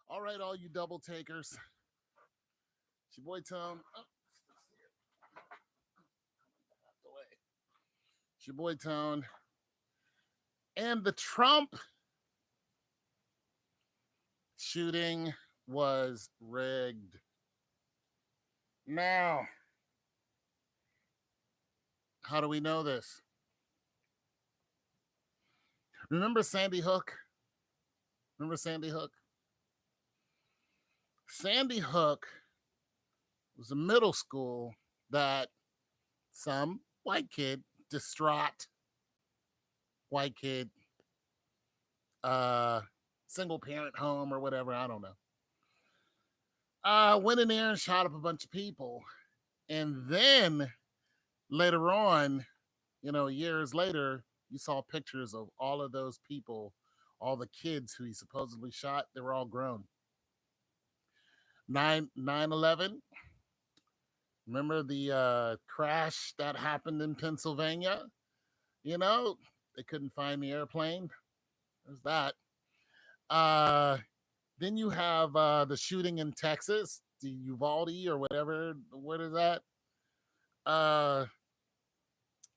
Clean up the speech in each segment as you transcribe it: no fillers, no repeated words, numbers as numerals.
All right, all you double takers. It's your boy Tone. Oh, it's your boy Tone. And the Trump shooting was rigged. Now, how do we know this? Remember Sandy Hook? Remember Sandy Hook? Sandy Hook was a middle school that some white kid, distraught white kid, uh, single parent home or whatever, I don't know. Went in there and shot up a bunch of people. And then later on, years later, you saw pictures of all of those people, all the kids who he supposedly shot. They were all grown. 9/11. Remember the crash that happened in Pennsylvania? You know, they couldn't find the airplane. There's that. Uh, then you have the shooting in Texas, the Uvalde or whatever. What is that? Uh,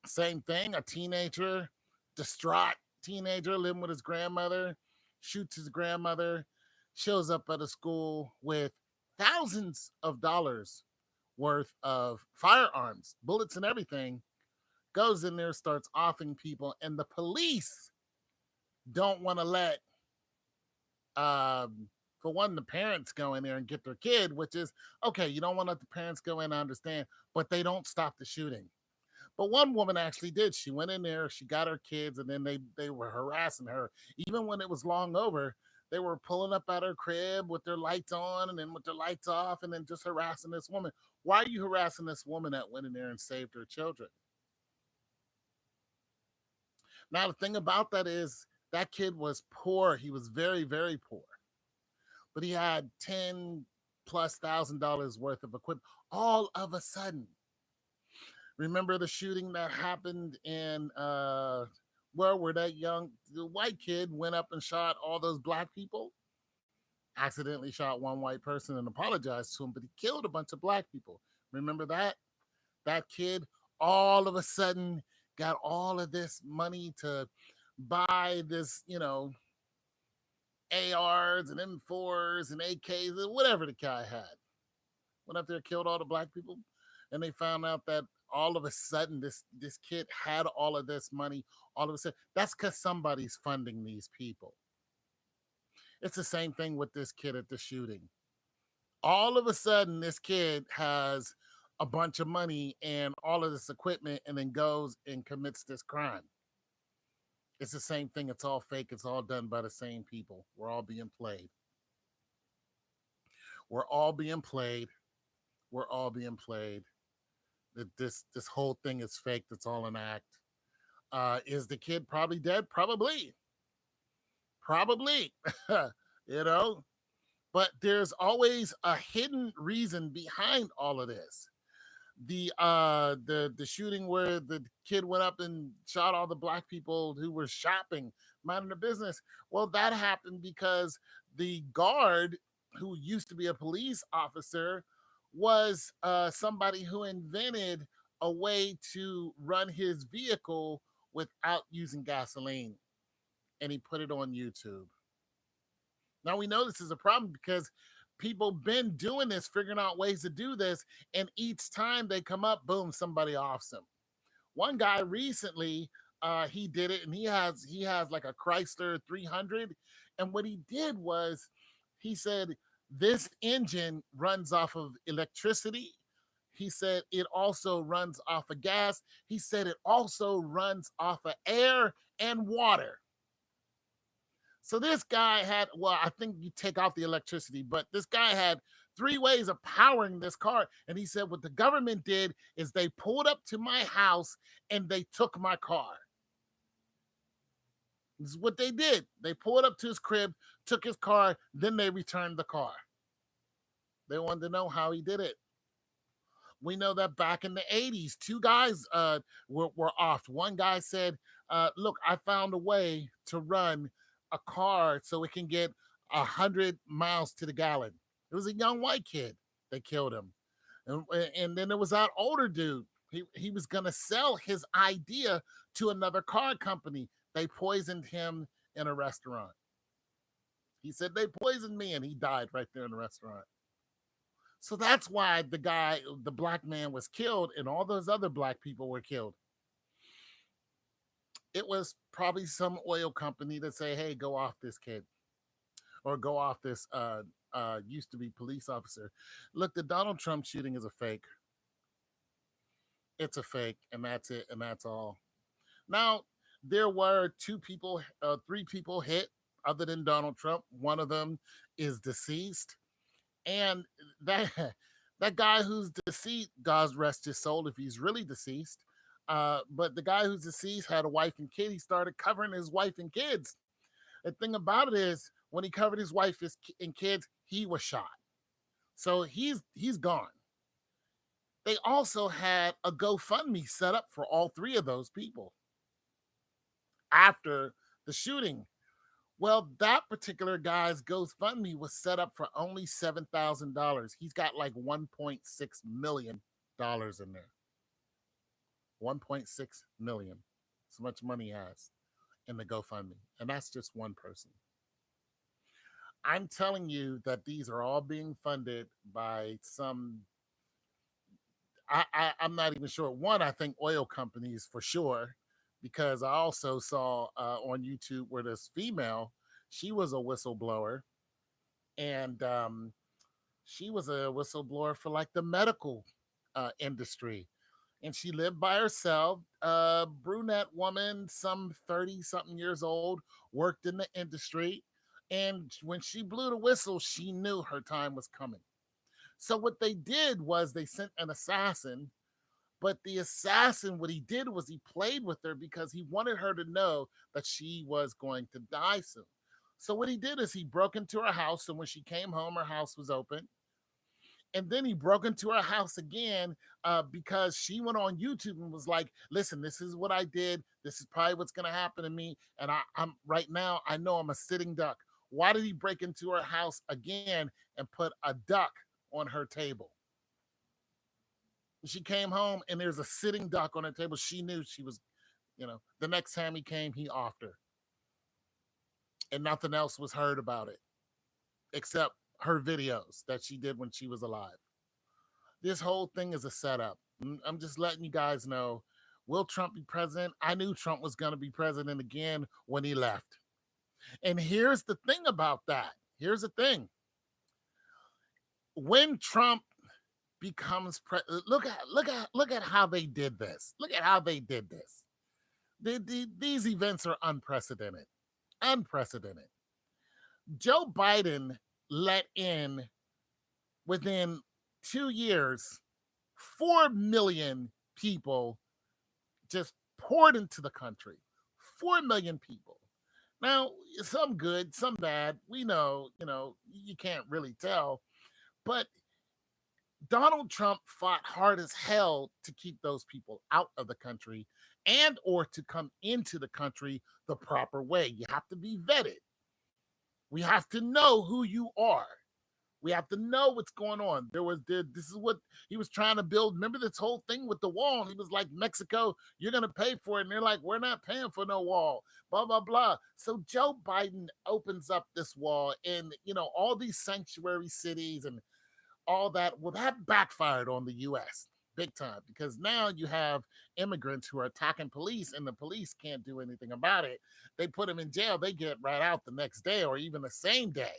Same thing. A teenager, distraught teenager living with his grandmother, shoots his grandmother, shows up at a school with thousands of dollars worth of firearms, bullets, and everything. Goes in there, starts offing people, and the police don't want to let, for one, the parents go in there and get their kid, which is okay. You don't want to let the parents go in, I understand, but they don't stop the shooting. But one woman actually did. She went in there, she got her kids, and then they were harassing her. Even when it was long over, they were pulling up at her crib with their lights on and then with their lights off and then just harassing this woman. Why are you harassing this woman that went in there and saved her children? Now, the thing about that is that kid was poor. He was very, very poor. But he had 10 plus $1,000 worth of equipment all of a sudden. Remember the shooting that happened in where that the white kid went up and shot all those black people? Accidentally shot one white person and apologized to him, but he killed a bunch of black people. Remember that? That kid all of a sudden got all of this money to buy this, ARs and M4s and AKs and whatever the guy had. Went up there, killed all the black people, and they found out that all of a sudden this kid had all of this money. All of a sudden, that's because somebody's funding these people. It's the same thing with this kid at the shooting. All of a sudden, this kid has a bunch of money and all of this equipment, and then goes and commits this crime. It's the same thing. It's all fake. It's all done by the same people. We're all being played. We're all being played. We're all being played. That this whole thing is fake. It's all an act. Is the kid probably dead? Probably. Probably. you know, but there's always a hidden reason behind all of this. The shooting where the kid went up and shot all the black people who were shopping, minding their business. Well, that happened because the guard who used to be a police officer was somebody who invented a way to run his vehicle without using gasoline, and he put it on YouTube. Now we know this is a problem because people been doing this, figuring out ways to do this, and each time they come up, boom, somebody offs them. One guy recently, he did it, and he has like a Chrysler 300, and what he did was he said this engine runs off of electricity. He said it also runs off of gas. He said it also runs off of air and water. So this guy had, well, I think you take off the electricity, but this guy had three ways of powering this car. And he said, what the government did is they pulled up to my house and they took my car. This is what they did. They pulled up to his crib, took his car, then they returned the car. They wanted to know how he did it. We know that back in the 80s, two guys were off. One guy said, look, I found a way to run a car so it can get 100 miles to the gallon. It was a young white kid that killed him. And then there was that older dude. He was going to sell his idea to another car company. They poisoned him in a restaurant. He said, they poisoned me, and he died right there in the restaurant. So that's why the black man was killed, and all those other black people were killed. It was probably some oil company that say, hey, go off this kid, or go off this used to be police officer. Look, the Donald Trump shooting is a fake. It's a fake, and that's it, and that's all. Now, there were three people hit other than Donald Trump. One of them is deceased. And that that guy who's deceased, God rest his soul if he's really deceased. But the guy who's deceased had a wife and kid. He started covering his wife and kids. The thing about it is, when he covered his wife and kids, he was shot. So he's gone. They also had a GoFundMe set up for all three of those people after the shooting. Well, that particular guy's GoFundMe was set up for only $7,000. He's got like $1.6 million in there. 1.6 million. So much money he has in the GoFundMe. And that's just one person. I'm telling you that these are all being funded by some. I'm not even sure. One, I think oil companies for sure, because I also saw on YouTube where this female, she was a whistleblower, and she was a whistleblower for like the medical industry, and she lived by herself. Brunette woman, some 30 something years old, worked in the industry, and when she blew the whistle, she knew her time was coming. So what they did was they sent an assassin, but the assassin, what he did was he played with her because he wanted her to know that she was going to die soon. So what he did is he broke into her house, and when she came home, her house was open. And then he broke into her house again because she went on YouTube and was like, "Listen, this is what I did. This is probably what's going to happen to me. And I'm right now. I know I'm a sitting duck." Why did he break into her house again and put a duck on her table? She came home and there's a sitting duck on her table. She knew she was, the next time he came, he offed her. And nothing else was heard about it except her videos that she did when she was alive. This whole thing is a setup. I'm just letting you guys know. Will Trump be president? I knew Trump was going to be president again when he left. And here's the thing about that. Here's the thing. When Trump becomes look at how they did this. Look at how they did this. These events are unprecedented. Unprecedented. Joe Biden let in, within 2 years, 4 million people just poured into the country. 4 million people. Now, some good, some bad. We know, you can't really tell. But Donald Trump fought hard as hell to keep those people out of the country and or to come into the country the proper way. You have to be vetted. We have to know who you are. We have to know what's going on. This is what he was trying to build. Remember this whole thing with the wall? He was like, Mexico, you're going to pay for it. And they're like, we're not paying for no wall, blah, blah, blah. So Joe Biden opens up this wall and, all these sanctuary cities and all that. Well, that backfired on the U.S. big time, because now you have immigrants who are attacking police and the police can't do anything about it. They put them in jail. They get right out the next day or even the same day.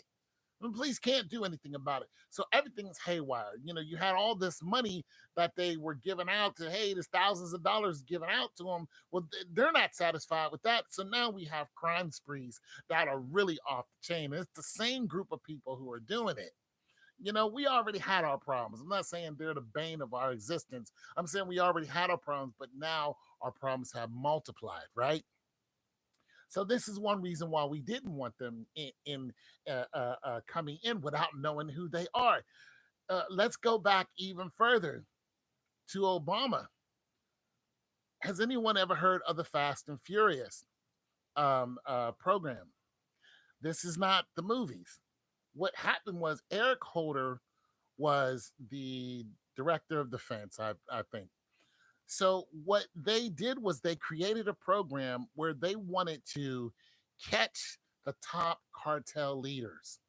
The police can't do anything about it. So everything's haywire. You had all this money that they were giving out to, hey, there's thousands of dollars given out to them. Well, they're not satisfied with that. So now we have crime sprees that are really off the chain. It's the same group of people who are doing it. We already had our problems. I'm not saying they're the bane of our existence. I'm saying we already had our problems, but now our problems have multiplied, right? So this is one reason why we didn't want them coming in without knowing who they are. Let's go back even further. to Obama. Has anyone ever heard of the Fast and Furious program? This is not the movies. What happened was Eric Holder was the director of defense, I think. So what they did was they created a program where they wanted to catch the top cartel leaders.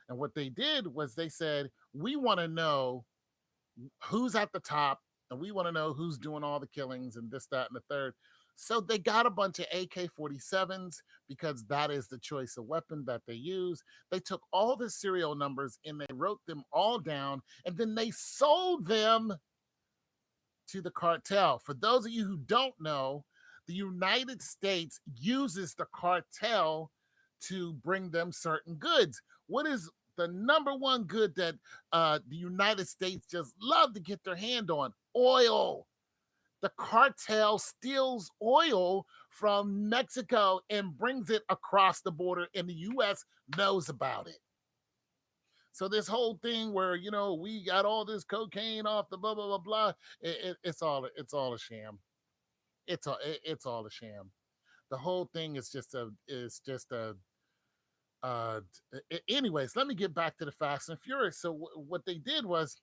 And what they did was they said, we want to know who's at the top and we want to know who's doing all the killings and this, that, and the third. So they got a bunch of AK 47s because that is the choice of weapon that they use. They took all the serial numbers and they wrote them all down and then they sold them to the cartel. For those of you who don't know, the United States uses the cartel to bring them certain goods. What is the number one good that the United States just love to get their hand on? Oil. The cartel steals oil from Mexico and brings it across the border, and the U.S. knows about it. So this whole thing where we got all this cocaine off the blah blah blah blah, it's all a sham. It's all a sham. The whole thing is just a uh anyways, let me get back to the Fast and Furious. So what they did was,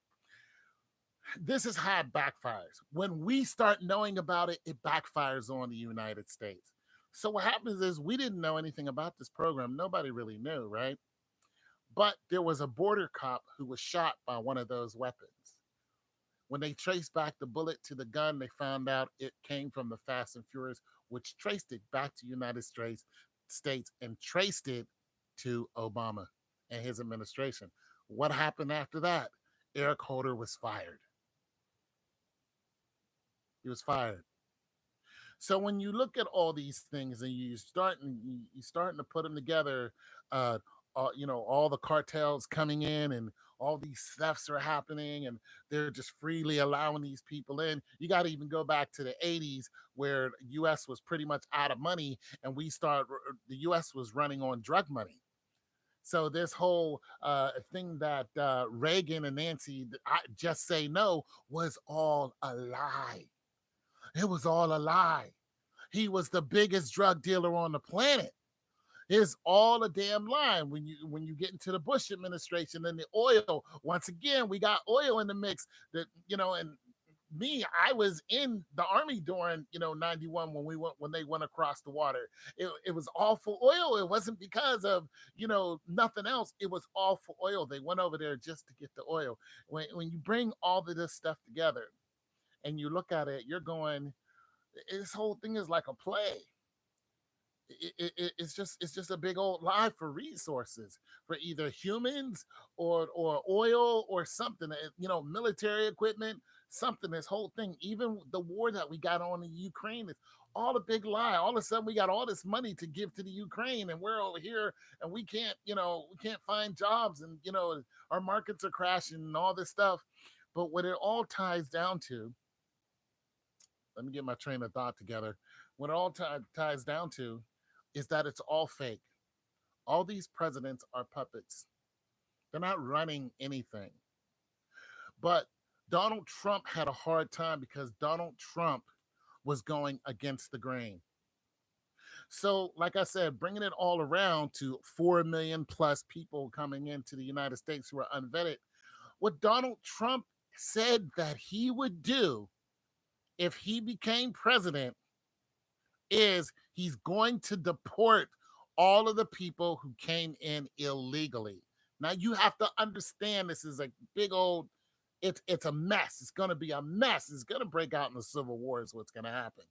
this is how it backfires. When we start knowing about it, it backfires on the United States. So what happens is we didn't know anything about this program. Nobody really knew, right? But there was a border cop who was shot by one of those weapons. When they traced back the bullet to the gun, they found out it came from the Fast and Furious, which traced it back to United States and traced it to Obama and his administration. What happened after that? Eric Holder was fired. He was fired. So when you look at all these things and you starting to put them together, all the cartels coming in and all these thefts are happening and they're just freely allowing these people in. You got to even go back to the 80s where US was pretty much out of money and the US was running on drug money. So this whole thing that Reagan and Nancy just say no was all a lie. It was all a lie. He was the biggest drug dealer on the planet. It's all a damn lie. When you get into the Bush administration and the oil, once again, we got oil in the mix. And I was in the army during 91 when they went across the water. It was all for oil. It wasn't because of nothing else. It was all for oil. They went over there just to get the oil. When you bring all of this stuff together and you look at it, you're going, this whole thing is like a play. It's just a big old lie for resources, for either humans or oil or something, military equipment, something. This whole thing, even the war that we got on in Ukraine, is all a big lie. All of a sudden we got all this money to give to the Ukraine and we're over here and we can't find jobs, and our markets are crashing and all this stuff. But what it all ties down to, let me get my train of thought together. What it all ties down to is that it's all fake. All these presidents are puppets. They're not running anything. But Donald Trump had a hard time because Donald Trump was going against the grain. So, like I said, bringing it all around to 4 million plus people coming into the United States who are unvetted, what Donald Trump said that he would do if he became president is he's going to deport all of the people who came in illegally. Now you have to understand this is a big old it's a mess. It's going to be a mess. It's going to break out in the Civil War is what's going to happen.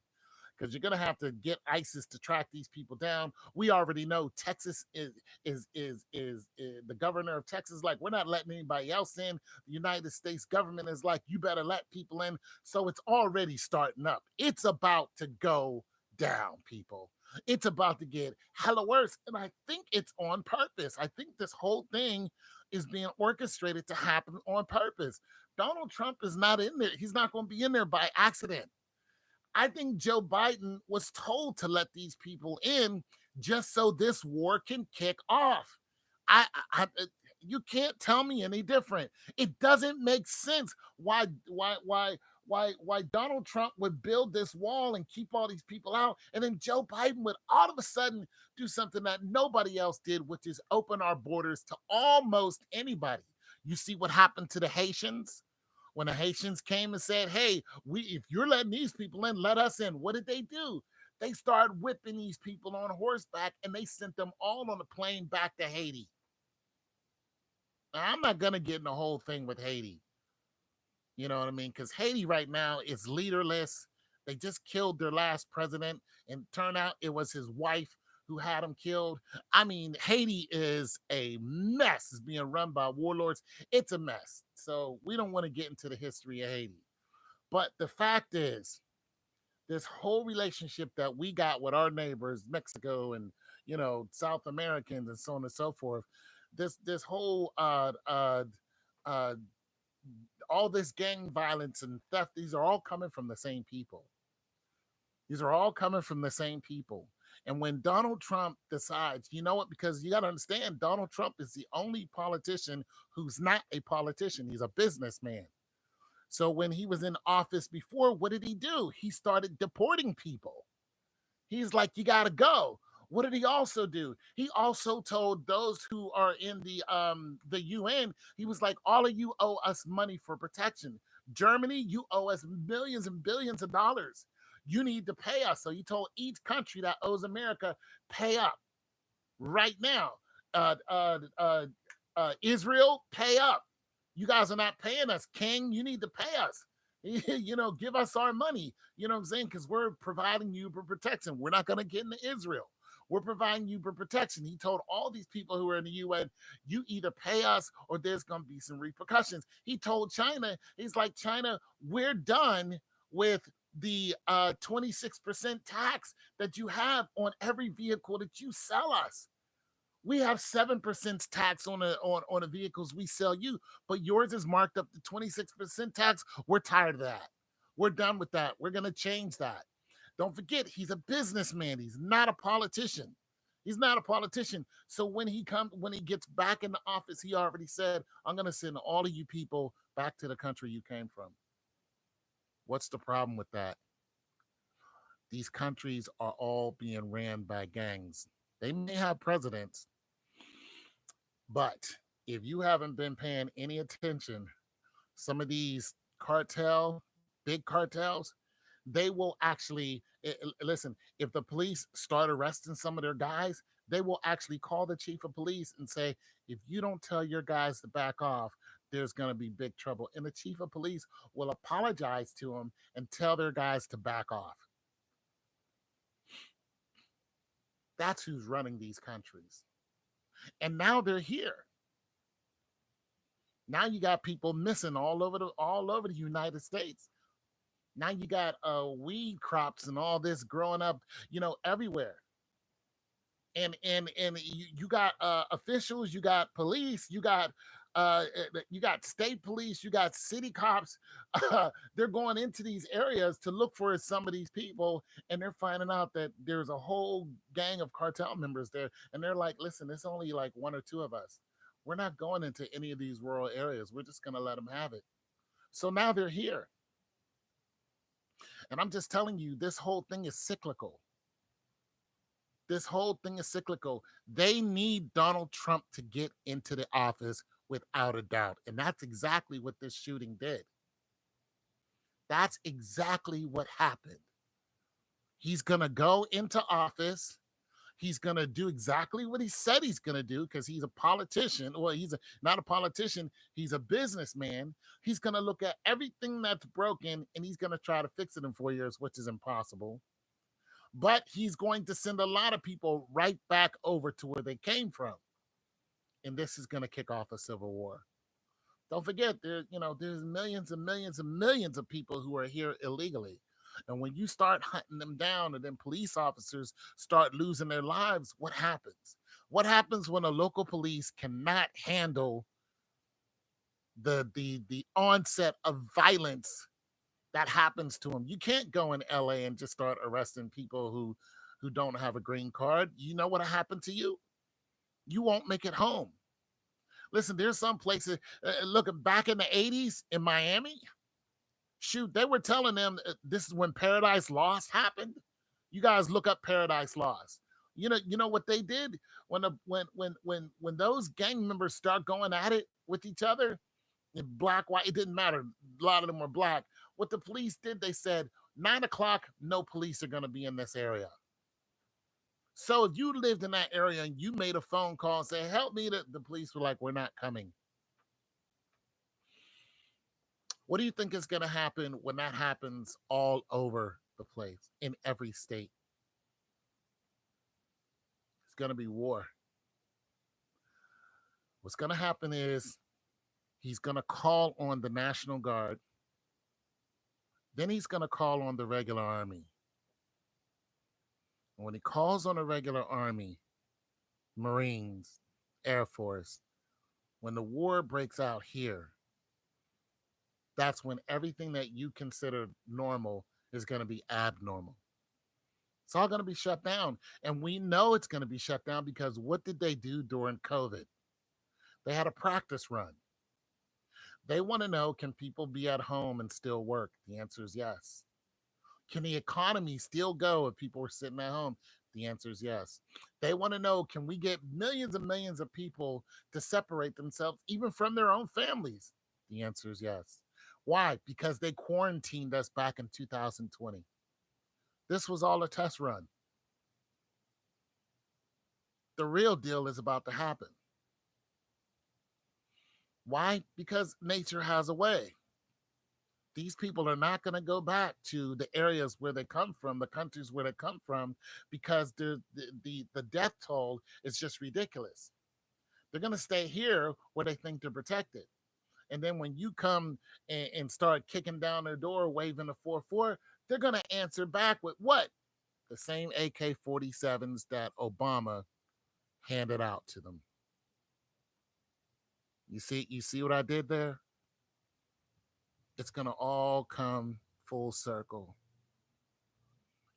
Because you're going to have to get ISIS to track these people down. We already know Texas is the governor of Texas. Like, we're not letting anybody else in. The United States government is like, you better let people in. So it's already starting up. It's about to go down, people. It's about to get hella worse. And I think it's on purpose. I think this whole thing is being orchestrated to happen on purpose. Donald Trump is not in there. He's not going to be in there by accident. I think Joe Biden was told to let these people in just so this war can kick off. You can't tell me any different. It doesn't make sense why why Donald Trump would build this wall and keep all these people out, and then Joe Biden would all of a sudden do something that nobody else did, which is open our borders to almost anybody. You see what happened to the Haitians when the Haitians came and said, "Hey, we if you're letting these people in, let us in." What did they do? They started whipping these people on horseback and they sent them all on a plane back to Haiti. Now, I'm not gonna get in the whole thing with Haiti. You know what I mean? Because Haiti right now is leaderless. They just killed their last president, and turned out it was his wife who had him killed. I mean, Haiti is a mess. It's being run by warlords. It's a mess. So we don't want to get into the history of Haiti. But the fact is, this whole relationship that we got with our neighbors, Mexico and South Americans and so on and so forth, this whole uh all this gang violence and theft, these are all coming from the same people. These are all coming from the same people. And when Donald Trump decides, you know what, because you got to understand, Donald Trump is the only politician who's not a politician. He's a businessman. So when he was in office before, what did he do? He started deporting people. He's like, you got to go. What did he also do? He also told those who are in the UN, he was like, all of you owe us money for protection. Germany, you owe us millions and billions of dollars. You need to pay us. So he told each country that owes America, pay up right now. Uh, uh, uh, Israel, pay up. You guys are not paying us. King, you need to pay us. Give us our money. You know what I'm saying? Because we're providing you for protection. We're not going to get into Israel. We're providing you for protection. He told all these people who are in the UN, you either pay us or there's going to be some repercussions. He told China, he's like, China, we're done with the 26% tax that you have on every vehicle that you sell us. We have 7% tax on the vehicles we sell you, but yours is marked up to 26% tax. We're tired of that. We're done with that. We're gonna change that. Don't forget, he's a businessman. He's not a politician. He's not a politician. So when he gets back in the office, he already said, I'm gonna send all of you people back to the country you came from. What's the problem with that? These countries are all being ran by gangs. They may have presidents, but if you haven't been paying any attention, some of these big cartels, they will actually listen. If the police start arresting some of their guys, they will actually call the chief of police and say, if you don't tell your guys to back off, there's going to be big trouble. And the chief of police will apologize to them and tell their guys to back off. That's who's running these countries. And now they're here. Now you got people missing all over the United States. Now you got weed crops and all this growing up, everywhere. And you got officials, you got police, you got state police, you got city cops. They're going into these areas to look for some of these people, and they're finding out that there's a whole gang of cartel members there, and they're like, listen, it's only like one or two of us. We're not going into any of these rural areas. We're just going to let them have it. So now they're here. And I'm just telling you, this whole thing is cyclical. This whole thing is cyclical. They need Donald Trump to get into the office without a doubt. And that's exactly what this shooting did. That's exactly what happened. He's going to go into office. He's going to do exactly what he said he's going to do because he's a politician. Well, not a politician. He's a businessman. He's going to look at everything that's broken and he's going to try to fix it in 4 years, which is impossible. But he's going to send a lot of people right back over to where they came from. And this is going to kick off a civil war. Don't forget, there's millions and millions and millions of people who are here illegally. And when you start hunting them down and then police officers start losing their lives, what happens? What happens when a local police cannot handle the onset of violence that happens to them? You can't go in LA and just start arresting people who don't have a green card. You know what'll happen to you? You won't make it home. Listen, there's some places, look, back in the 80s in Miami, Shoot, they were telling them this is when Paradise Lost happened. You guys look up Paradise Lost. You know what they did when when those gang members start going at it with each other, black, white, it didn't matter. A lot of them were black. What the police did, they said 9 o'clock, no police are going to be in this area. So if you lived in that area and you made a phone call and say, "Help me," the police were like, "We're not coming." What do you think is going to happen when that happens all over the place in every state? It's going to be war. What's going to happen is he's going to call on the National Guard. Then he's going to call on the regular army. And when he calls on the regular army, Marines, Air Force, when the war breaks out here, that's when everything that you consider normal is going to be abnormal. It's all going to be shut down. And we know it's going to be shut down because what did they do during COVID? They had a practice run. They want to know, can people be at home and still work? The answer is yes. Can the economy still go if people are sitting at home? The answer is yes. They want to know, can we get millions and millions of people to separate themselves even from their own families? The answer is yes. Why? Because they quarantined us back in 2020. This was all a test run. The real deal is about to happen. Why? Because nature has a way. These people are not going to go back to the areas where they come from, the countries where they come from, because the death toll is just ridiculous. They're going to stay here where they think they're protected. And then when you come and start kicking down their door, waving the 4-4, they're going to answer back with what? The same AK 47s that Obama handed out to them. You see what I did there? It's going to all come full circle.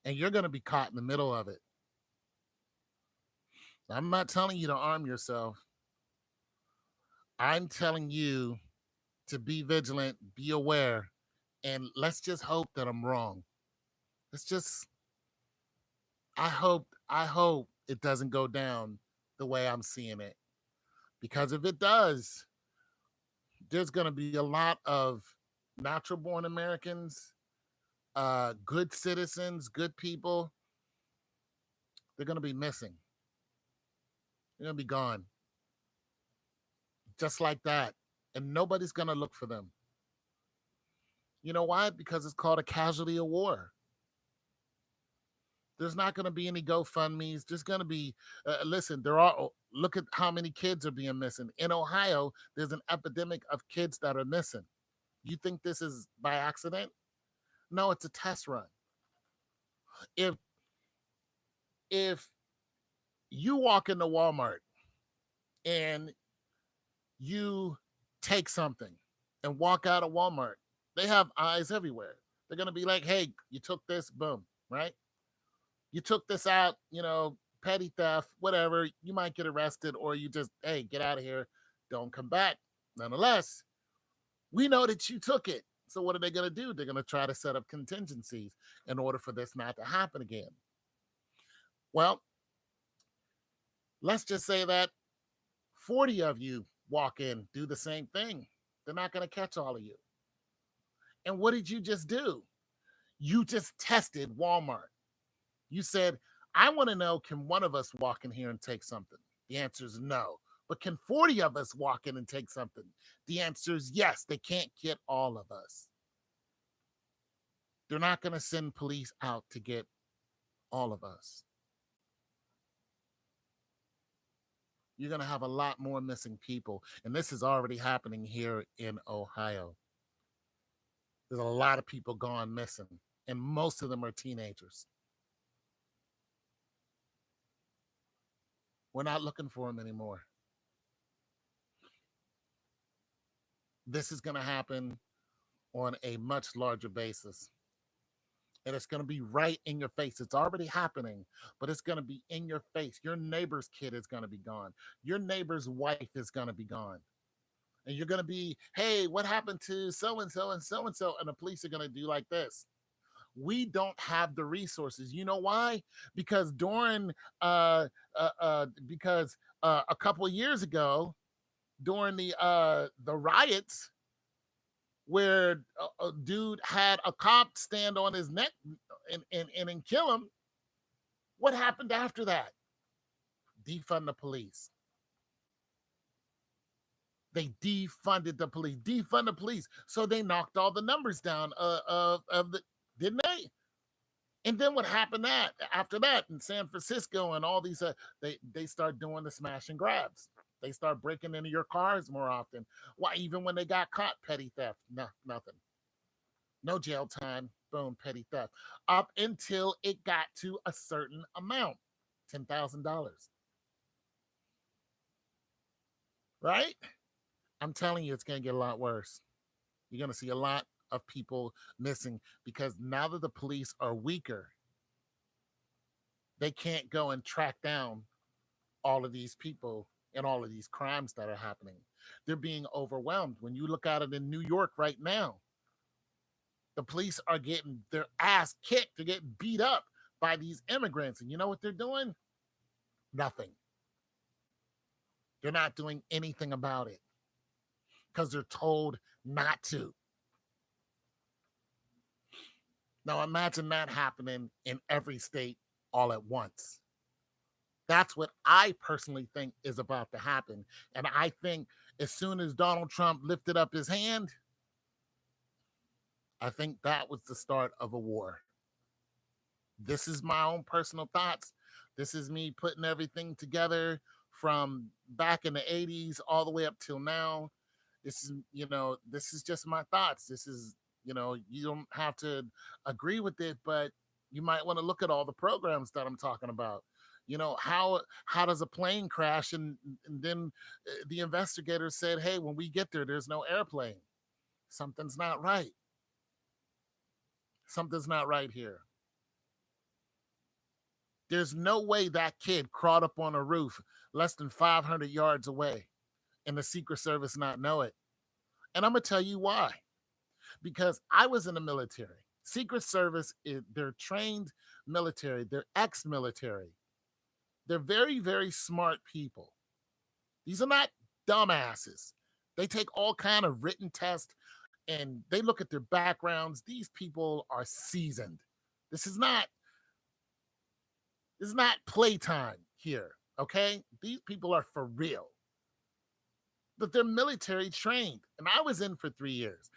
And you're going to be caught in the middle of it. I'm not telling you to arm yourself. I'm telling you to be vigilant, be aware, and let's just hope that I'm wrong. Let's just I hope it doesn't go down the way I'm seeing it. Because if it does, there's going to be a lot of natural born Americans, good citizens, good people. They're going to be missing. They're going to be gone. Just like that. And nobody's going to look for them. You know why? Because it's called a casualty of war. There's not going to be any GoFundMe's. There's going to be, listen, there are, look at how many kids are being missing. In Ohio, there's an epidemic of kids that are missing. You think this is by accident? No, it's a test run. If if you walk into Walmart and you take something and walk out of Walmart, they have eyes everywhere. They're going to be like, "Hey, you took this, boom, right? You took this out, petty theft, whatever. You might get arrested or you just, hey, get out of here. Don't come back." Nonetheless, we know that you took it. So what are they going to do? They're going to try to set up contingencies in order for this not to happen again. Well, let's just say that 40 of you walk in, do the same thing. They're not going to catch all of you. And what did you just do? You just tested Walmart. You said, I want to know, can one of us walk in here and take something? The answer is no. But can 40 of us walk in and take something? The answer is yes. They can't get all of us. They're not going to send police out to get all of us. You're going to have a lot more missing people. And this is already happening here in Ohio. There's a lot of people gone missing, and most of them are teenagers. We're not looking for them anymore. This is going to happen on a much larger basis. And it's going to be right in your face. It's already happening, but it's going to be in your face. Your neighbor's kid is going to be gone. Your neighbor's wife is going to be gone. And you're going to be, hey, what happened to so and so and so and so? And the police are going to do like this. We don't have the resources. You know why? Because a couple of years ago, during the riots, where a dude had a cop stand on his neck and kill him, what happened after that? Defund the police. They defunded the police, defund the police. So they knocked all the numbers down of the, didn't they? And then what happened that after that in San Francisco and all these, they start doing the smash and grabs. They start breaking into your cars more often. Why? Even when they got caught, petty theft, no, nothing, no jail time. Boom, petty theft. Up until it got to a certain amount, $10,000. Right? I'm telling you, it's going to get a lot worse. You're going to see a lot of people missing because now that the police are weaker, they can't go and track down all of these people and all of these crimes that are happening. They're being overwhelmed. When you look at it in New York right now, the police are getting their ass kicked. They're getting beat up by these immigrants. And you know what they're doing? Nothing. They're not doing anything about it because they're told not to. Now imagine that happening in every state all at once. That's what I personally think is about to happen. And I think as soon as Donald Trump lifted up his hand, I think that was the start of a war. This is my own personal thoughts. This is me putting everything together from back in the 80s all the way up till now. This is just my thoughts. This is, you don't have to agree with it, but you might want to look at all the programs that I'm talking about. How does a plane crash and then the investigators said, hey, when we get there, there's no airplane. Something's not right. Something's not right here. There's no way that kid crawled up on a roof less than 500 yards away and the Secret Service not know it. And I'm going to tell you why. Because I was in the military. Secret Service, they're trained military. They're ex-military. They're very, very smart people. These are not dumbasses. They take all kind of written tests and they look at their backgrounds. These people are seasoned. This is not playtime here, okay? These people are for real. But they're military trained. And I was in for 3 years.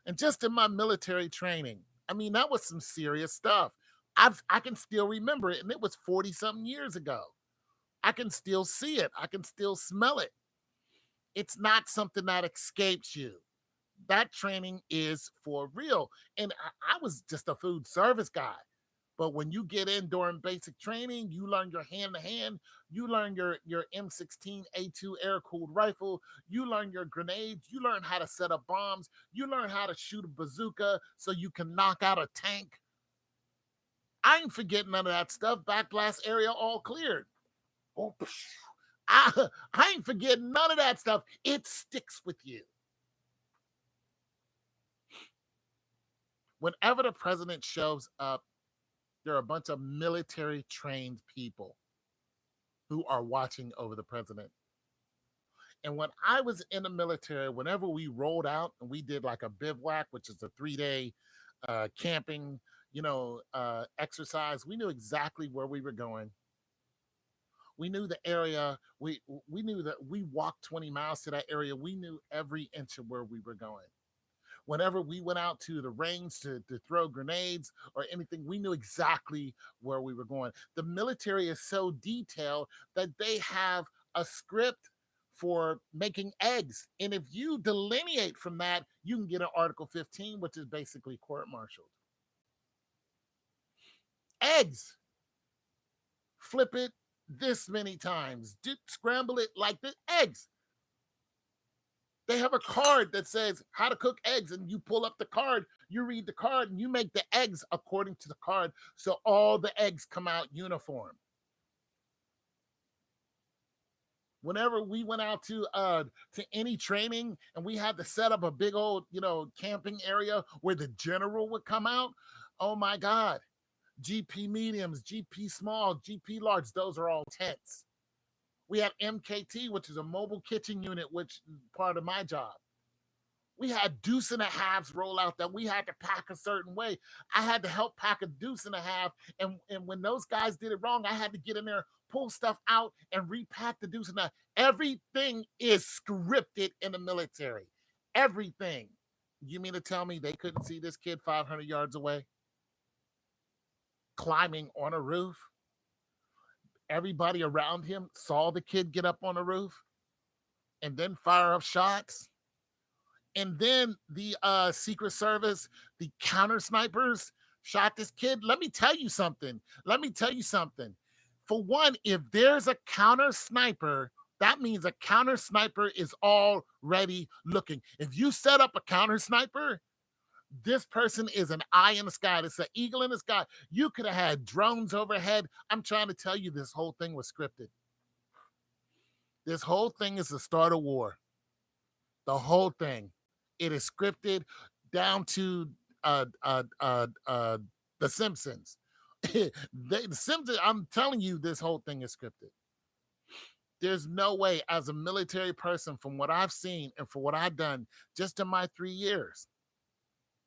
And just in my military training, I mean, that was some serious stuff. I can still remember it, and it was 40 something years ago. I can still see it. I can still smell it. It's not something that escapes you. That training is for real. And I was just a food service guy. But when you get in during basic training, you learn your hand-to-hand, you learn your M16A2 air-cooled rifle, you learn your grenades, you learn how to set up bombs, you learn how to shoot a bazooka so you can knock out a tank. I ain't forgetting none of that stuff. Backblast area all cleared. Oh, I ain't forgetting none of that stuff. It sticks with you. Whenever the president shows up, there are a bunch of military trained people who are watching over the president. And when I was in the military, whenever we rolled out and we did like a bivouac, which is a 3-day camping, exercise, we knew exactly where we were going. We knew the area. We knew that we walked 20 miles to that area. We knew every inch of where we were going. Whenever we went out to the range to throw grenades or anything, we knew exactly where we were going. The military is so detailed that they have a script for making eggs. And if you delineate from that, you can get an Article 15, which is basically court-martialed. Eggs. Flip it this many times. Scramble it like the eggs. They have a card that says how to cook eggs, and you pull up the card, you read the card, and you make the eggs according to the card, so all the eggs come out uniform. Whenever we went out to any training and we had to set up a big old, camping area where the general would come out, oh my God. GP mediums, GP small, GP large, those are all tents. We had MKT, which is a mobile kitchen unit, which is part of my job. We had deuce and a halves roll out that we had to pack a certain way. I had to help pack a deuce and a half. And when those guys did it wrong, I had to get in there, pull stuff out, and repack the deuce and a half. Everything is scripted in the military. Everything. You mean to tell me they couldn't see this kid 500 yards away climbing on a roof? Everybody around him saw the kid get up on the roof and then fire up shots. And then the Secret Service, the counter snipers shot this kid. Let me tell you something. For one, if there's a counter sniper, that means a counter sniper is already looking. If you set up a counter sniper, this person is an eye in the sky. It's an eagle in the sky. You could have had drones overhead. I'm trying to tell you, this whole thing was scripted. This whole thing is the start of war. The whole thing. It is scripted down to The Simpsons. The Simpsons, I'm telling you, this whole thing is scripted. There's no way, as a military person, from what I've seen and for what I've done just in my 3 years,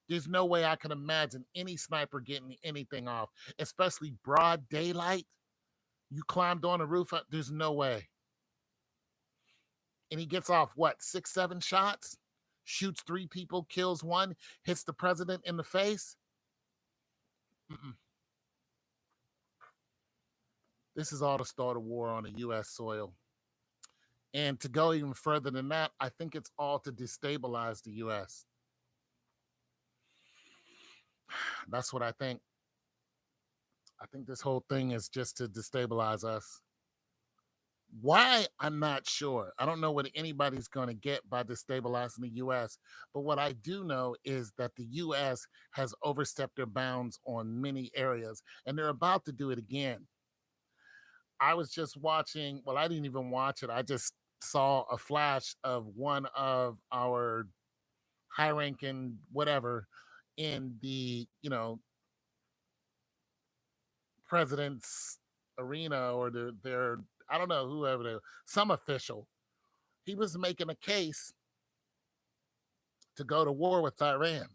there's no way I can imagine any sniper getting anything off, especially broad daylight. You climbed on a roof. There's no way. And he gets off, what, 6, 7 shots? Shoots 3 people, kills 1, hits the president in the face. Mm-mm. This is all the start of war on the U.S. soil. And to go even further than that, I think it's all to destabilize the U.S. That's what I think. I think this whole thing is just to destabilize us. Why? I'm not sure. I don't know what anybody's going to get by destabilizing the U.S. But what I do know is that the U.S. has overstepped their bounds on many areas, and they're about to do it again. I was just watching, well, I didn't even watch it. I just saw a flash of one of our high ranking whatever in the, president's arena or their, I don't know, whoever they, some official. He was making a case to go to war with Iran.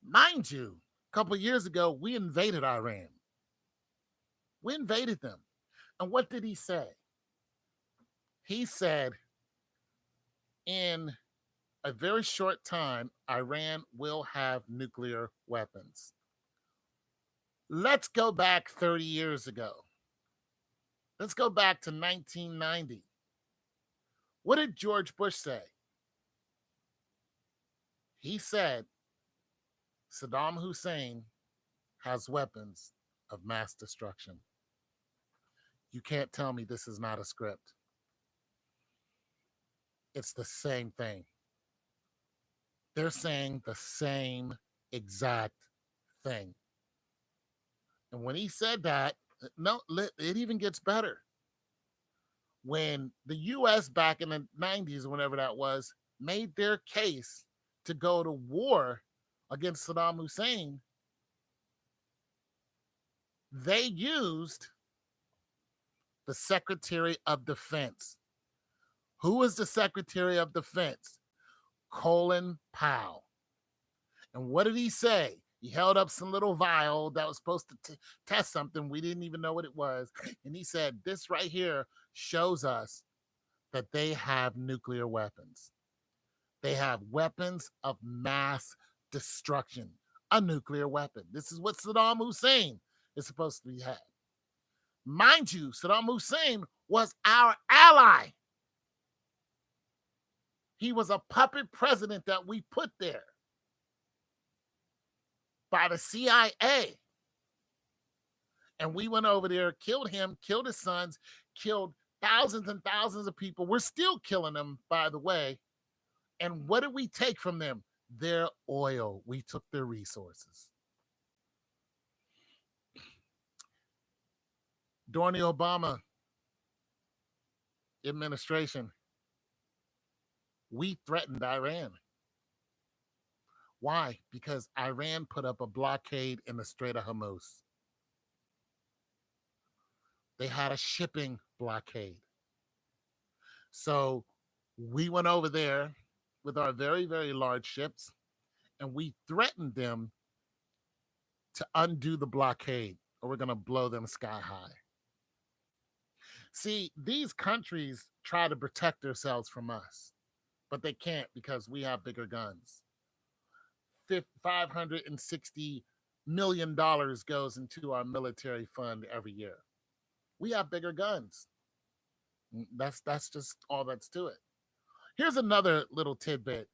Mind you, a couple of years ago, we invaded Iran. We invaded them. And what did he say? He said, in a very short time, Iran will have nuclear weapons. Let's go back 30 years ago. Let's go back to 1990. What did George Bush say? He said Saddam Hussein has weapons of mass destruction. You can't tell me this is not a script. It's the same thing. They're saying the same exact thing. And when he said that, no, it even gets better. When the U.S. back in the 90s, whenever that was, made their case to go to war against Saddam Hussein, they used the Secretary of Defense. Who was the Secretary of Defense? Colin Powell. And what did he say? He held up some little vial that was supposed to test something. We didn't even know what it was. And he said, this right here shows us that they have nuclear weapons. They have weapons of mass destruction, a nuclear weapon. This is what Saddam Hussein is supposed to be had. Mind you, Saddam Hussein was our ally. He was a puppet president that we put there by the CIA. And we went over there, killed him, killed his sons, killed thousands and thousands of people. We're still killing them, by the way. And what did we take from them? Their oil. We took their resources. During the Obama administration, we threatened Iran. Why? Because Iran put up a blockade in the Strait of Hormuz. They had a shipping blockade. So we went over there with our very, very large ships and we threatened them to undo the blockade or we're going to blow them sky high. See, these countries try to protect themselves from us, but they can't because we have bigger guns. $560 million goes into our military fund every year. We have bigger guns. That's just all that's to it. Here's another little tidbit.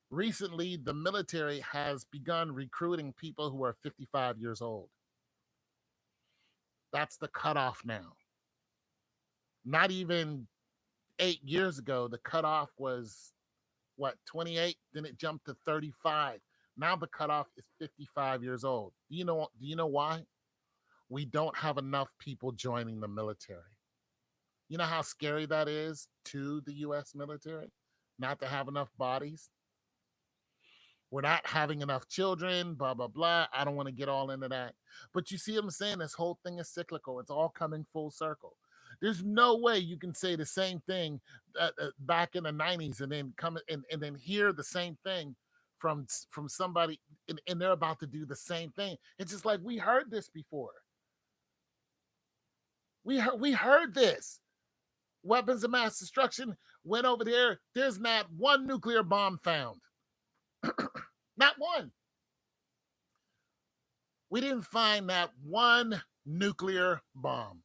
Recently, the military has begun recruiting people who are 55 years old. That's the cutoff now. Not even 8 years ago, the cutoff was what, 28? Then it jumped to 35. Now the cutoff is 55 years old. Do you know why? We don't have enough people joining the military. You know how scary that is to the US military? Not to have enough bodies. We're not having enough children, blah, blah, blah. I don't want to get all into that. But you see what I'm saying? This whole thing is cyclical. It's all coming full circle. There's no way you can say the same thing back in the 90s and then come and then hear the same thing from somebody and they're about to do the same thing. It's just like we heard this before. We heard this. Weapons of mass destruction went over there. There's not one nuclear bomb found. Not one. We didn't find that one nuclear bomb.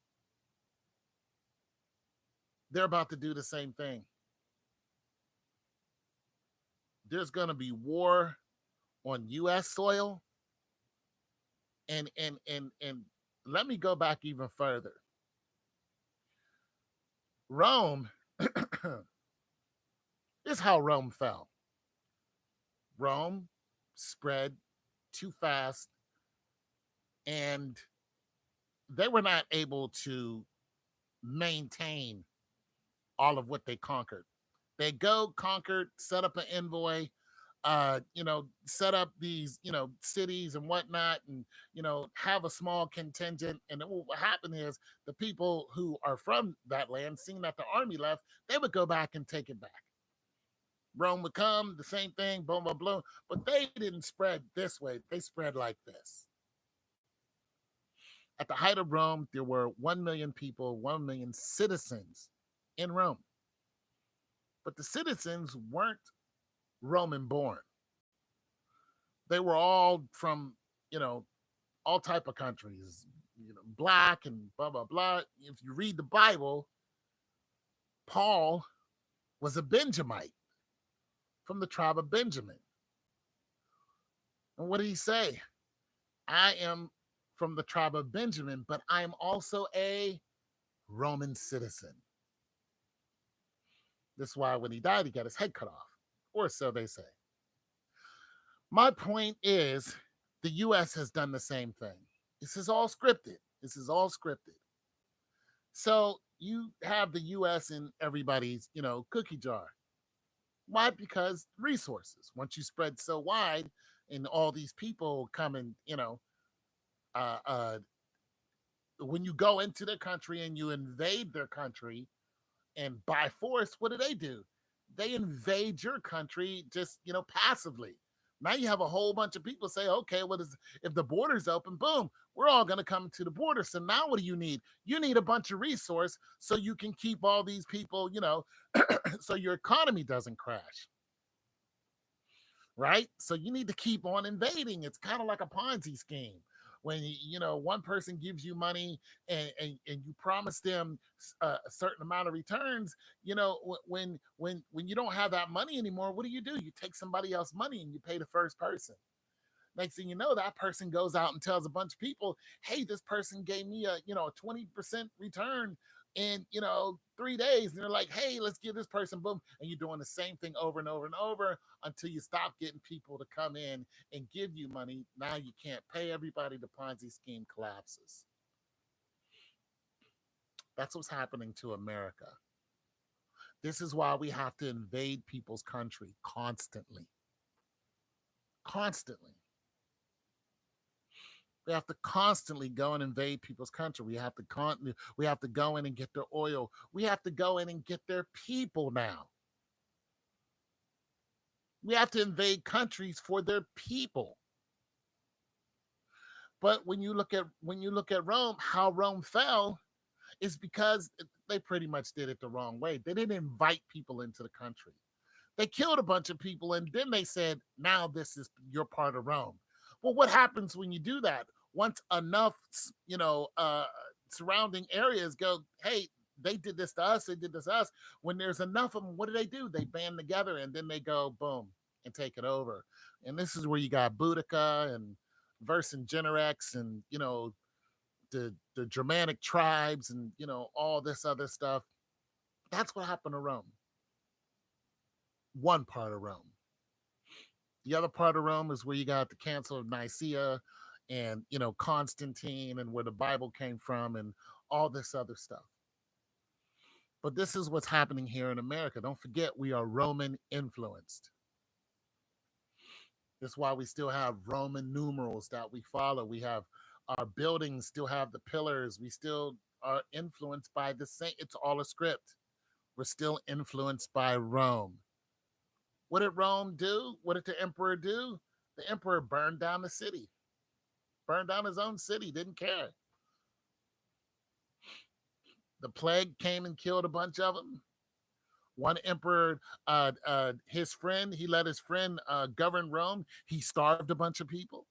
They're about to do the same thing. There's going to be war on US soil. And let me go back even further. Rome is how Rome fell. Rome spread too fast and they were not able to maintain all of what they conquered. They conquered, set up an envoy, set up these, cities and whatnot, and have a small contingent. And then what happened is the people who are from that land, seeing that the army left, they would go back and take it back. Rome would come, the same thing, boom, boom, boom. But they didn't spread this way. They spread like this. At the height of Rome, there were 1 million people, 1 million citizens in Rome. But the citizens weren't Roman born. They were all from, all type of countries, black and blah, blah, blah. If you read the Bible, Paul was a Benjamite from the tribe of Benjamin. And what did he say? I am from the tribe of Benjamin, but I am also a Roman citizen. This is why when he died, he got his head cut off, or so they say. My point is the US has done the same thing. This is all scripted. So you have the US in everybody's, cookie jar. Why? Because resources. Once you spread so wide and all these people come and, uh, uh, when you go into their country and you invade their country and by force, what do? They invade your country just, passively. Now you have a whole bunch of people say, okay, if the border's open, boom, we're all going to come to the border. So now what do you need? You need a bunch of resource so you can keep all these people, so your economy doesn't crash. Right? So you need to keep on invading. It's kind of like a Ponzi scheme. When one person gives you money and you promise them a certain amount of returns, when you don't have that money anymore, what do? You take somebody else's money and you pay the first person. Next thing you know, that person goes out and tells a bunch of people, hey, this person gave me a 20% return in 3 days. And they're like, hey, let's give this person, boom. And you're doing the same thing over and over and over until you stop getting people to come in and give you money. Now you can't pay everybody. The Ponzi scheme collapses. That's what's happening to America. This is why we have to invade people's country constantly. Constantly. We have to constantly go and invade people's country. We have to go in and get their oil. We have to go in and get their people now. We have to invade countries for their people. But when you look at Rome, how Rome fell is because they pretty much did it the wrong way. They didn't invite people into the country. They killed a bunch of people and then they said, now this is your part of Rome. Well, what happens when you do that? Once enough, surrounding areas go, hey, they did this to us, they did this to us. When there's enough of them, what do? They band together and then they go, boom, and take it over. And this is where you got Boudica and Vercingetorix and, the Germanic tribes and, all this other stuff. That's what happened to Rome. One part of Rome. The other part of Rome is where you got the Council of Nicaea and, Constantine and where the Bible came from and all this other stuff. But this is what's happening here in America. Don't forget, we are Roman influenced. That's why we still have Roman numerals that we follow. We have our buildings still have the pillars. We still are influenced by the same. It's all a script. We're still influenced by Rome. What did Rome do? What did the emperor do? The emperor burned down the city, burned down his own city, didn't care. The plague came and killed a bunch of them. One emperor, his friend, he let his friend govern Rome. He starved a bunch of people.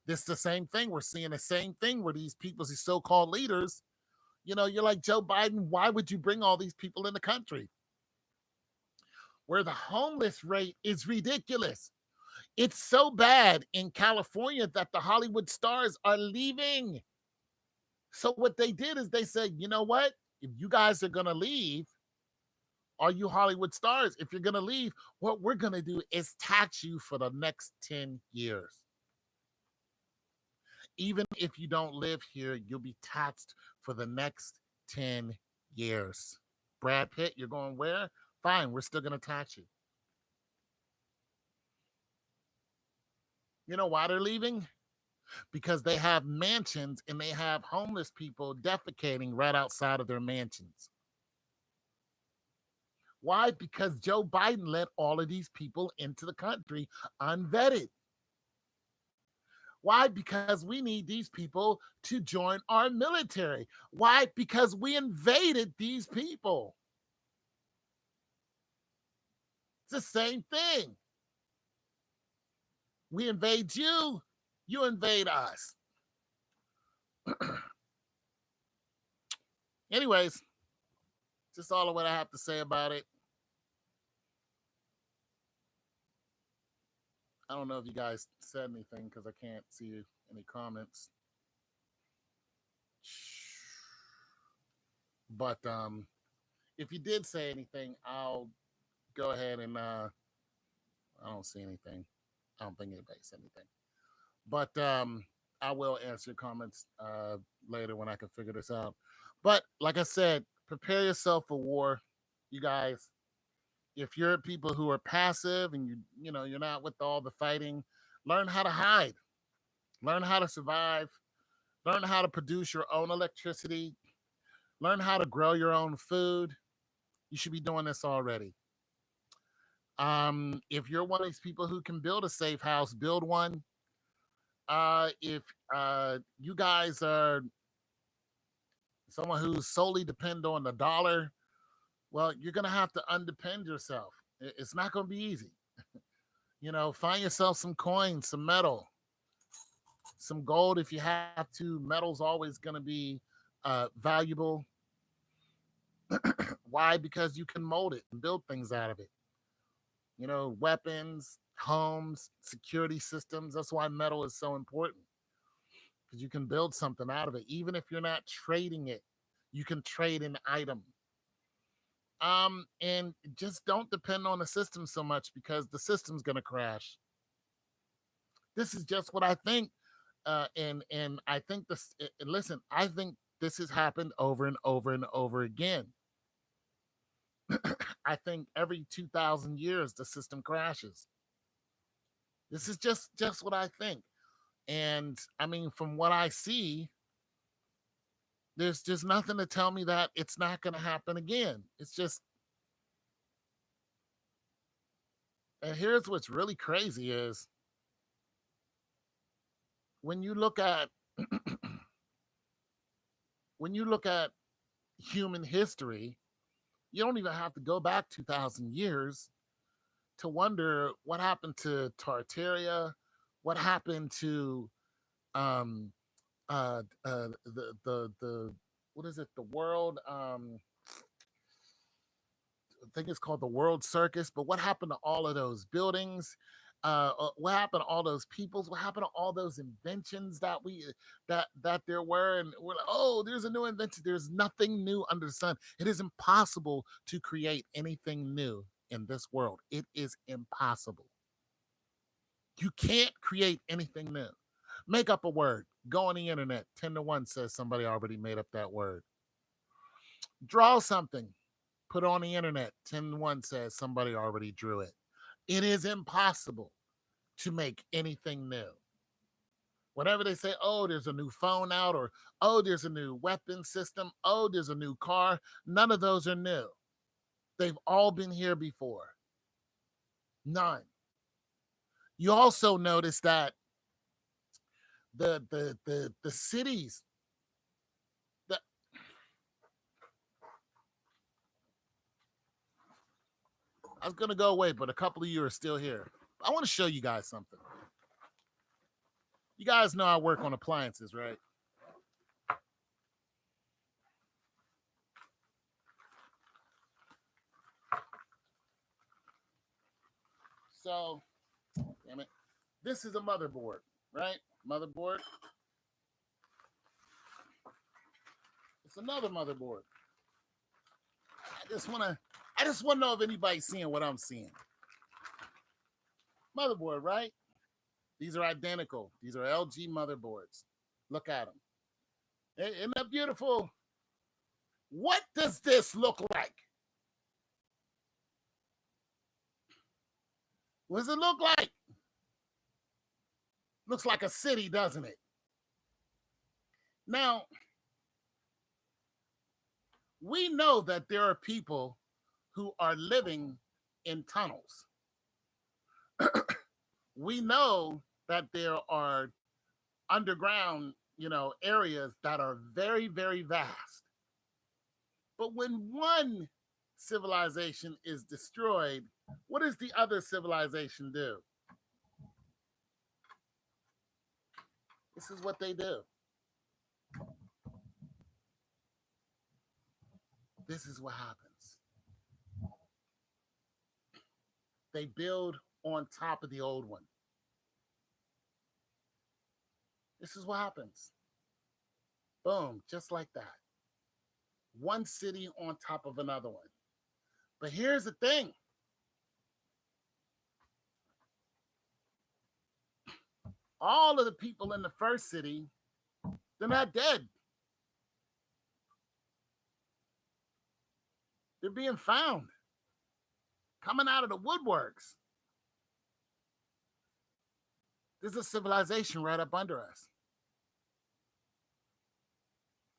This is the same thing. We're seeing the same thing where these people, these so-called leaders, you're like Joe Biden. Why would you bring all these people in the country? Where the homeless rate is ridiculous. It's so bad in California that the Hollywood stars are leaving. So what they did is they said, you know what? If you guys are going to leave, all you Hollywood stars, if you're going to leave, what we're going to do is tax you for the next 10 years. Even if you don't live here, you'll be taxed for the next 10 years. Brad Pitt, you're going where? Fine, we're still going to tax you. You know why they're leaving? Because they have mansions and they have homeless people defecating right outside of their mansions. Why? Because Joe Biden let all of these people into the country unvetted. Why? Because we need these people to join our military. Why? Because we invaded these people. It's the same thing. We invade you, you invade us. Anyways, just all of what I have to say about it. I don't know if you guys said anything because I can't see any comments. But if you did say anything, I'll go ahead and I don't see anything. I don't think anybody said anything. But I will answer your comments later when I can figure this out. But like I said, prepare yourself for war, you guys. If you're people who are passive and you're not with all the fighting, learn how to hide, learn how to survive, learn how to produce your own electricity, learn how to grow your own food. You should be doing this already. If you're one of these people who can build a safe house, build one. If you guys are someone who's solely depend on the dollar, well, you're gonna have to undepend yourself. It's not gonna be easy. Find yourself some coins, some metal, some gold if you have to. Metal's always gonna be valuable. Why? Because you can mold it and build things out of it. Weapons, homes, security systems. That's why metal is so important because you can build something out of it. Even if you're not trading it, you can trade an item. And just don't depend on the system so much because the system's going to crash. This is just what I think. And I think this, listen, I think this has happened over and over and over again. I think every 2,000 years the system crashes. This is just what I think. And I mean, from what I see, there's just nothing to tell me that it's not going to happen again. It's just, and here's what's really crazy is when you look at when you look at human history, you don't even have to go back 2,000 years to wonder what happened to Tartaria, what happened to um the what is it, the world, I think it's called the World Circus. But what happened to all of those buildings? What happened to all those peoples? What happened to all those inventions that there were? And we're like, oh, there's a new invention. There's nothing new under the sun. It is impossible to create anything new in this world. It is impossible. You can't create anything new. Make up a word. Go on the internet. 10 to 1 says somebody already made up that word. Draw something. Put it on the internet. 10 to 1 says somebody already drew it. It is impossible to make anything new. Whenever they say, oh, there's a new phone out, or oh, there's a new weapon system, oh, there's a new car, none of those are new. They've all been here before. None. You also notice that the cities that I was gonna go away, but a couple of you are still here. I want to show you guys something. You guys know I work on appliances, right? So, damn it. This is a motherboard, right? Motherboard. It's another motherboard. I just wanna know if anybody's seeing what I'm seeing. Motherboard, right? These are identical. These are LG motherboards. Look at them. Isn't that beautiful? What does this look like? What does it look like? Looks like a city, doesn't it? Now, we know that there are people who are living in tunnels. We know that there are underground, areas that are very, very vast. But when one civilization is destroyed, what does the other civilization do? This is what they do. This is what happens. They build on top of the old one. This is what happens. Boom, just like that. One city on top of another one. But here's the thing. All of the people in the first city, they're not dead. They're being found, coming out of the woodworks. There's a civilization right up under us.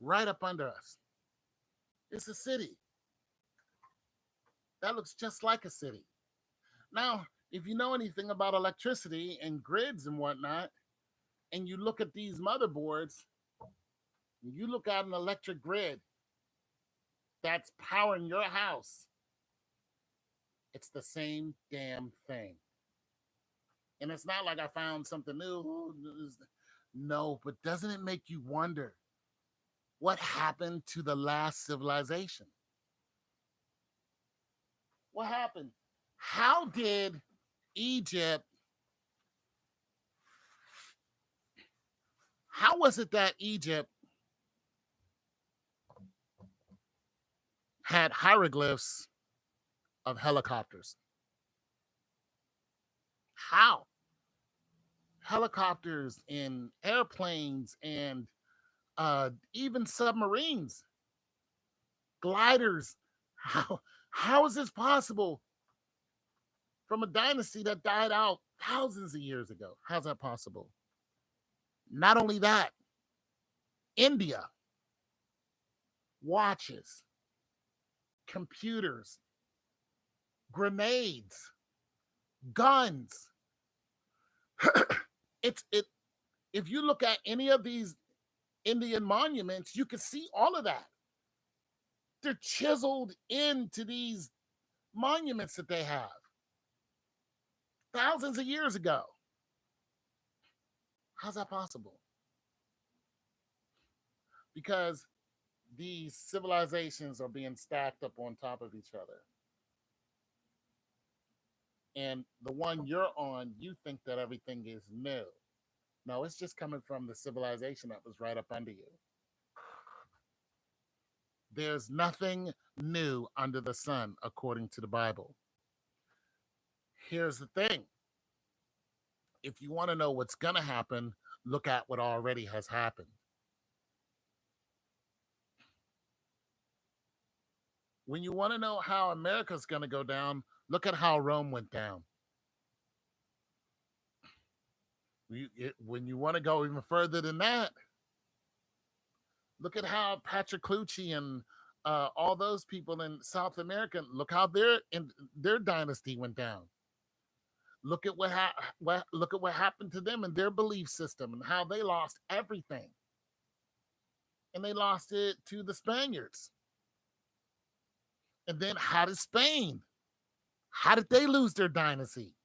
Right up under us. It's a city. That looks just like a city. Now, if you know anything about electricity and grids and whatnot, and you look at these motherboards, you look at an electric grid that's powering your house, it's the same damn thing. And it's not like I found something new. No, but doesn't it make you wonder what happened to the last civilization? What happened? How did Egypt, how was it that Egypt had hieroglyphs of helicopters? How? Helicopters and airplanes and even submarines, gliders. How? How is this possible from a dynasty that died out thousands of years ago? How's that possible? Not only that, India, watches, computers, grenades, guns. It's it if you look at any of these Indian monuments, you can see all of that. They're chiseled into these monuments that they have thousands of years ago. How's that possible? Because these civilizations are being stacked up on top of each other. And the one you're on, you think that everything is new. No, it's just coming from the civilization that was right up under you. There's nothing new under the sun, according to the Bible. Here's the thing, if you want to know what's going to happen, look at what already has happened. When you want to know how America's going to go down, look at how Rome went down. When you want to go even further than that, look at how Patrick Clucci and all those people in South America, look how their dynasty went down. Look at look at what happened to them and their belief system and how they lost everything. And they lost it to the Spaniards. And then how did Spain? How did they lose their dynasty?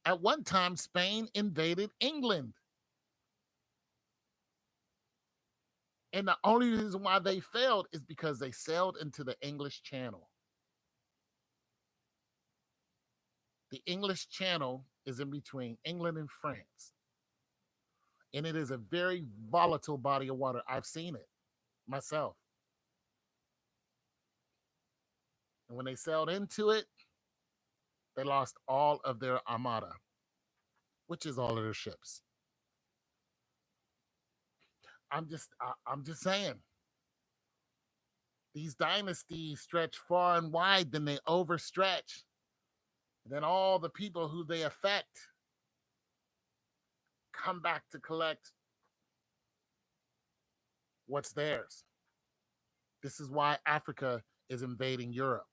At one time, Spain invaded England. And the only reason why they failed is because they sailed into the English Channel. The English Channel is in between England and France. And it is a very volatile body of water. I've seen it myself. And when they sailed into it, they lost all of their armada, which is all of their ships. I'm just saying. These dynasties stretch far and wide, then they overstretch. And then all the people who they affect come back to collect what's theirs. This is why Africa is invading Europe.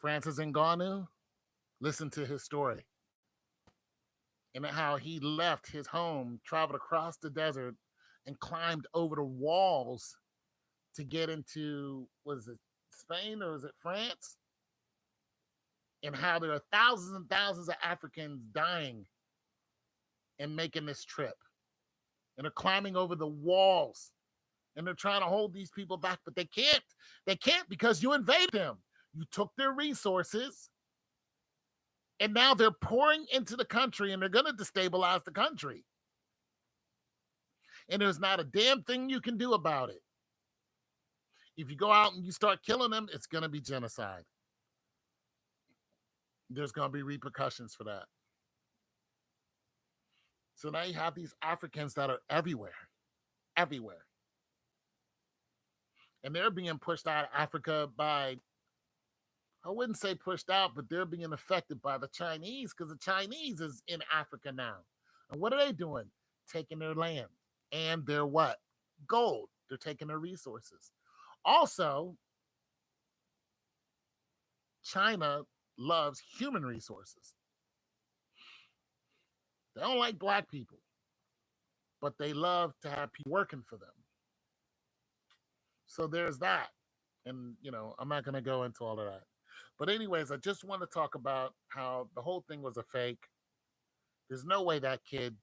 Francis Ngannou, listen to his story and how he left his home, traveled across the desert, and climbed over the walls to get into, was it Spain or was it France? And how there are thousands and thousands of Africans dying and making this trip. And they're climbing over the walls and they're trying to hold these people back, but they can't. They can't because you invaded them. You took their resources and now they're pouring into the country and they're going to destabilize the country. And there's not a damn thing you can do about it. If you go out and you start killing them, it's going to be genocide. There's going to be repercussions for that. So now you have these Africans that are everywhere, everywhere. And they're being pushed out of Africa by, I wouldn't say pushed out, but they're being affected by the Chinese because the Chinese is in Africa now. And what are they doing? Taking their land and their what? Gold. They're taking their resources. Also, China loves human resources. They don't like black people, but they love to have people working for them. So there's that. And, I'm not going to go into all of that. But, anyways, I just want to talk about how the whole thing was a fake. There's no way that kid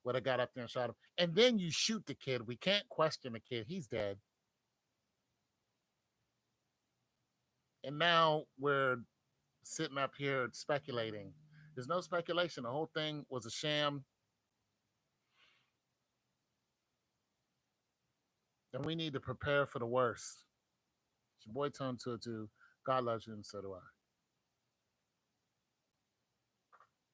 would have got up there and shot him. And then you shoot the kid. We can't question the kid. He's dead. And now we're sitting up here speculating. There's no speculation. The whole thing was a sham. And we need to prepare for the worst. It's your boy Tone 202. God loves you, and so do I.